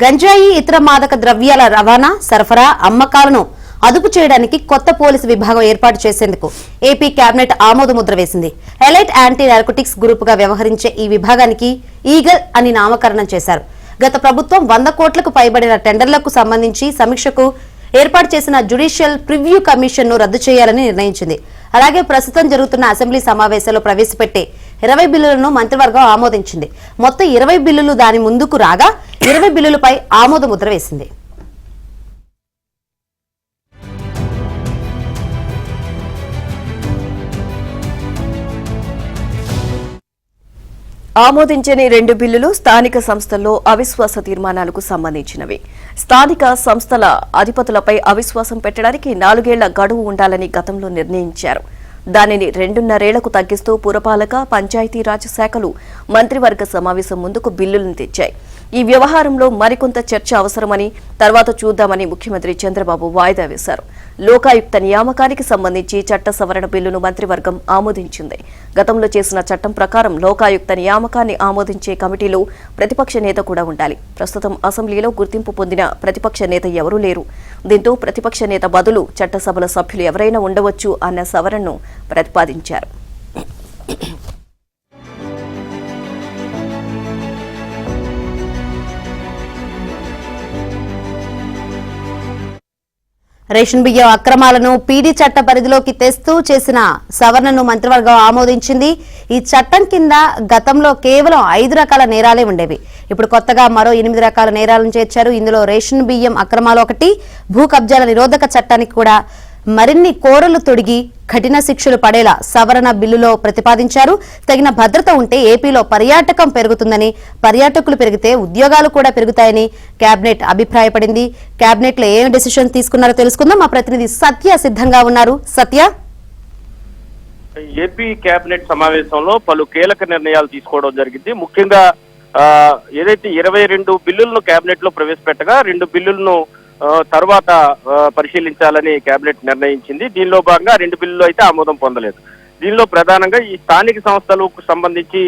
గంజాయి ఇతర మాదక ద్రవ్యాల రవాణా సరఫరా అమ్మకాలను అదుపు చేయడానికి కొత్త పోలీసు విభాగం ఏర్పాటు చేసేందుకు ఏపీ కేబినెట్ ఆమోద ముద్ర వేసింది. ఎలైట్ యాంటీ నార్కోటిక్స్ గ్రూప్ గా వ్యవహరించే ఈ విభాగానికి ఈగల్ అని నామకరణం చేశారు. గత ప్రభుత్వం 100 కోట్లకు పైబడిన టెండర్లకు సంబంధించి సమీక్షకు ఏర్పాటు చేసిన జ్యుడిషియల్ ప్రివ్యూ కమిషన్ ను రద్దు చేయాలని నిర్ణయించింది. అలాగే ప్రస్తుతం జరుగుతున్న అసెంబ్లీ సమావేశాల్లో ప్రవేశపెట్టే 20 బిల్లులను మంత్రివర్గం ఆమోదించింది. మొత్తం 20 బిల్లులు దాని ముందుకు రాగా 20 బిల్లులపై ఆమోద ముద్ర వేసింది. ఆమోదించని 2 బిల్లులు స్థానిక సంస్థల్లో అవిశ్వాస తీర్మానాలకు సంబంధించినవి. స్థానిక సంస్థల అధిపతులపై అవిశ్వాసం పెట్టడానికి 4 ఏళ్ల గడువు ఉండాలని గతంలో నిర్ణయించారు. దానిని 2.5 ఏళ్లకు తగ్గిస్తూ పురపాలక పంచాయతీరాజ్ శాఖలు మంత్రివర్గ సమావేశం ముందుకు బిల్లులను తెచ్చాయి. ఈ వ్యవహారంలో మరికొంత చర్చ అవసరమని తర్వాత చూద్దామని ముఖ్యమంత్రి చంద్రబాబు వాయిదా వేశారు. లోకాయుక్త నియామకానికి సంబంధించి చట్ట సవరణ బిల్లును మంత్రివర్గం ఆమోదించింది. గతంలో చేసిన చట్టం ప్రకారం లోకాయుక్త నియామకాన్ని ఆమోదించే కమిటీలో ప్రతిపక్ష నేత కూడా ఉండాలి. ప్రస్తుతం అసెంబ్లీలో గుర్తింపు పొందిన ప్రతిపక్ష నేత ఎవరూ లేరు. దీంతో ప్రతిపక్ష నేత బదులు చట్టసభల సభ్యులు ఎవరైనా ఉండవచ్చు అన్న సవరణను ప్రతిపాదించారు. రేషన్ బియ్యం అక్రమాలను పీడీ చట్ట పరిధిలోకి తెస్తూ చేసిన సవరణను మంత్రివర్గం ఆమోదించింది. ఈ చట్టం కింద గతంలో కేవలం 5 రకాల నేరాలే ఉండేవి. ఇప్పుడు కొత్తగా మరో 8 రకాల నేరాలను చేర్చారు. ఇందులో రేషన్ బియ్యం అక్రమాలు ఒకటి. భూ కబ్జాల నిరోధక చట్టానికి కూడా మరిన్ని కోరలు తొడిగి కఠిన శిక్షలు పడేలా సవరణ బిల్లులో ప్రతిపాదించారు. తగిన భద్రత ఉంటే ఏపీలో పర్యాటకం పెరుగుతుందని, పర్యాటకులు పెరిగితే ఉద్యోగాలు కూడా పెరుగుతాయని కేబినెట్ అభిప్రాయపడింది. కేబినెట్ లో ఏం డెసిషన్ తీసుకున్నారో తెలుసుకుందాం. మా ప్రతినిధి సత్య సిద్ధంగా ఉన్నారు. సత్య, ఏపీ కేబినెట్ సమావేశంలో పలు కీలక నిర్ణయాలు తీసుకోవడం జరిగింది. ముఖ్యంగా ఏదైతే 22 బిల్లులను కేబినెట్ లో ప్రవేశపెట్టగా 2 బిల్లులను తర్వాత పరిశీలించాలని కేబినెట్ నిర్ణయించింది. దీనిలో భాగంగా 2 బిల్లులు అయితే ఆమోదం పొందలేదు. దీనిలో ప్రధానంగా ఈ స్థానిక సంస్థలకు సంబంధించి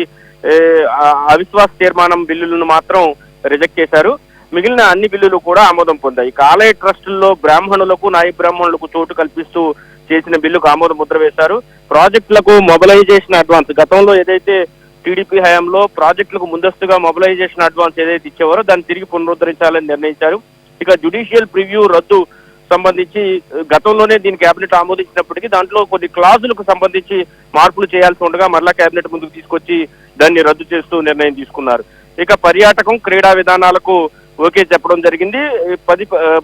అవిశ్వాస తీర్మానం బిల్లులను మాత్రం రిజెక్ట్ చేశారు. మిగిలిన అన్ని బిల్లులు కూడా ఆమోదం పొందాయి. ఆలయ ట్రస్టుల్లో బ్రాహ్మణులకు నాయ బ్రాహ్మణులకు చోటు కల్పిస్తూ చేసిన బిల్లుకు ఆమోద ముద్ర వేశారు. ప్రాజెక్టులకు మొబిలైజేషన్ అడ్వాన్స్, గతంలో ఏదైతే టీడీపీ హయాంలో ప్రాజెక్టులకు ముందస్తుగా మొబిలైజేషన్ అడ్వాన్స్ ఏదైతే ఇచ్చేవారో దాన్ని తిరిగి పునరుద్ధరించాలని నిర్ణయించారు. ఇక జ్యుడిషియల్ ప్రివ్యూ రద్దు సంబంధించి గతంలోనే దీని కేబినెట్ ఆమోదించినప్పటికీ దాంట్లో కొన్ని క్లాజులకు సంబంధించి మార్పులు చేయాల్సి ఉండగా మరలా కేబినెట్ ముందుకు తీసుకొచ్చి దాన్ని రద్దు చేస్తూ నిర్ణయం తీసుకున్నారు. ఇక పర్యాటకం, క్రీడా విధానాలకు ఓకే చెప్పడం జరిగింది.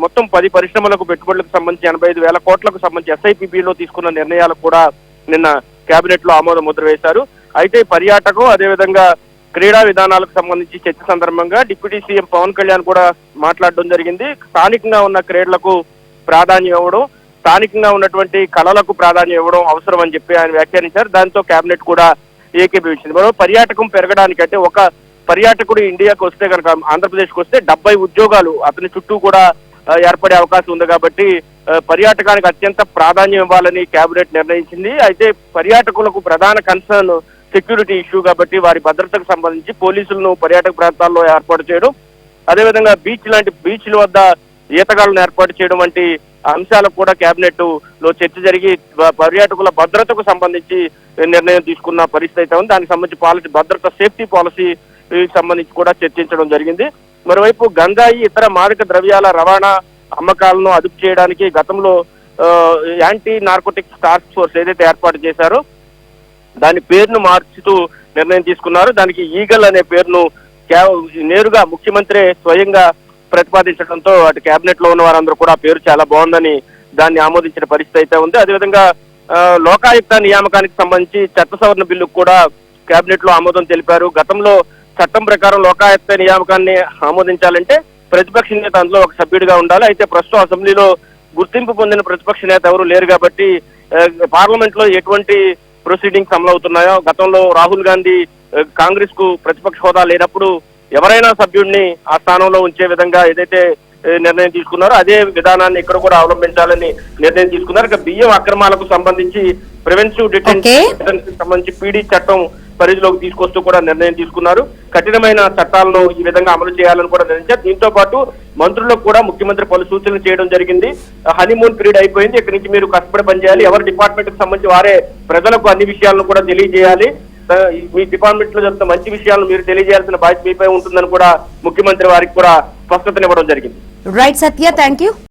మొత్తం 10 పరిశ్రమలకు పెట్టుబడులకు సంబంధించి 85,000 కోట్లకు సంబంధించి ఎస్ఐపిబిలో తీసుకున్న నిర్ణయాలకు కూడా నిన్న కేబినెట్ లో ఆమోద ముద్ర వేశారు. అయితే పర్యాటకం అదేవిధంగా క్రీడా విధానాలకు సంబంధించి చర్చ సందర్భంగా డిప్యూటీ సీఎం పవన్ కళ్యాణ్ కూడా మాట్లాడడం జరిగింది. స్థానికంగా ఉన్న క్రీడలకు ప్రాధాన్యం ఇవ్వడం, స్థానికంగా ఉన్నటువంటి కళలకు ప్రాధాన్యం ఇవ్వడం అవసరం అని చెప్పి ఆయన వ్యాఖ్యానించారు. దాంతో కేబినెట్ కూడా ఏకీభవించింది. మరో పర్యాటకం పెరగడానికి, అంటే ఒక పర్యాటకుడు ఇండియాకు వస్తే కనుక ఆంధ్రప్రదేశ్కి వస్తే 70 ఉద్యోగాలు అతని చుట్టూ కూడా ఏర్పడే అవకాశం ఉంది. కాబట్టి పర్యాటకానికి అత్యంత ప్రాధాన్యం ఇవ్వాలని కేబినెట్ నిర్ణయించింది. అయితే పర్యాటకులకు ప్రధాన కన్సర్న్ సెక్యూరిటీ ఇష్యూ కాబట్టి వారి భద్రతకు సంబంధించి పోలీసులను పర్యాటక ప్రాంతాల్లో ఏర్పాటు చేయడం, అదేవిధంగా బీచ్ల వద్ద ఈతగాళ్లను ఏర్పాటు చేయడం వంటి అంశాలకు కూడా కేబినెట్ లో చర్చ జరిగి పర్యాటకుల భద్రతకు సంబంధించి నిర్ణయం తీసుకున్న పరిస్థితి అయితే ఉంది. దానికి సంబంధించి భద్రత సేఫ్టీ పాలసీ సంబంధించి కూడా చర్చించడం జరిగింది. మరోవైపు గంజాయి ఇతర మాదక ద్రవ్యాల రవాణా అమ్మకాలను అదుపు చేయడానికి గతంలో యాంటీ నార్కోటిక్స్ టాస్క్ ఫోర్స్ ఏదైతే ఏర్పాటు చేశారో దాని పేరును మార్చుతూ నిర్ణయం తీసుకున్నారు. దానికి ఈగల్ అనే పేరును నేరుగా ముఖ్యమంత్రి స్వయంగా ప్రతిపాదించడంతో అటు కేబినెట్ లో ఉన్న వారందరూ కూడా ఆ పేరు చాలా బాగుందని దాన్ని ఆమోదించిన పరిస్థితి అయితే ఉంది. అదేవిధంగా లోకాయుక్త నియామకానికి సంబంధించి చట్ట సవరణ బిల్లుకు కూడా కేబినెట్ లో ఆమోదం తెలిపారు. గతంలో చట్టం ప్రకారం లోకాయుక్త నియామకాన్ని ఆమోదించాలంటే ప్రతిపక్ష నేత అందులో ఒక సభ్యుడిగా ఉండాలి. అయితే ప్రస్తుతం అసెంబ్లీలో గుర్తింపు పొందిన ప్రతిపక్ష నేత ఎవరు లేరు కాబట్టి పార్లమెంట్ లో ఎటువంటి ప్రొసీడింగ్స్ అమలవుతున్నాయో, గతంలో రాహుల్ గాంధీ కాంగ్రెస్ కు ప్రతిపక్ష హోదా లేనప్పుడు ఎవరైనా సభ్యుడిని ఆ స్థానంలో ఉంచే విధంగా ఏదైతే నిర్ణయం తీసుకున్నారో అదే విధానాన్ని ఇక్కడ కూడా అవలంబించాలని నిర్ణయం తీసుకున్నారు. ఇక బియ్యం అక్రమాలకు సంబంధించి ప్రివెన్టివ్ డిటెన్షన్ సంబంధించి పీడీ చట్టం పరిధిలోకి తీసుకొస్తూ కూడా నిర్ణయం తీసుకున్నారు. కఠినమైన చట్టాలను ఈ విధంగా అమలు చేయాలని కూడా నిర్ణయించారు. దీంతో పాటు మంత్రులకు కూడా ముఖ్యమంత్రి పలు సూచనలు చేయడం జరిగింది. హనీమూన్ పీరియడ్ అయిపోయింది, ఇక్కడి నుంచి మీరు కష్టపడి పనిచేయాలి, ఎవరి డిపార్ట్మెంట్ కి సంబంధించి వారే ప్రజలకు అన్ని విషయాలను కూడా తెలియజేయాలి, మీ డిపార్ట్మెంట్ లో జరుగుతున్న మంచి విషయాలను మీరు తెలియజేయాల్సిన బాధ్యత మీపై ఉంటుందని కూడా ముఖ్యమంత్రి వారికి కూడా స్పష్టతనివ్వడం జరిగింది. Right Satya, thank you.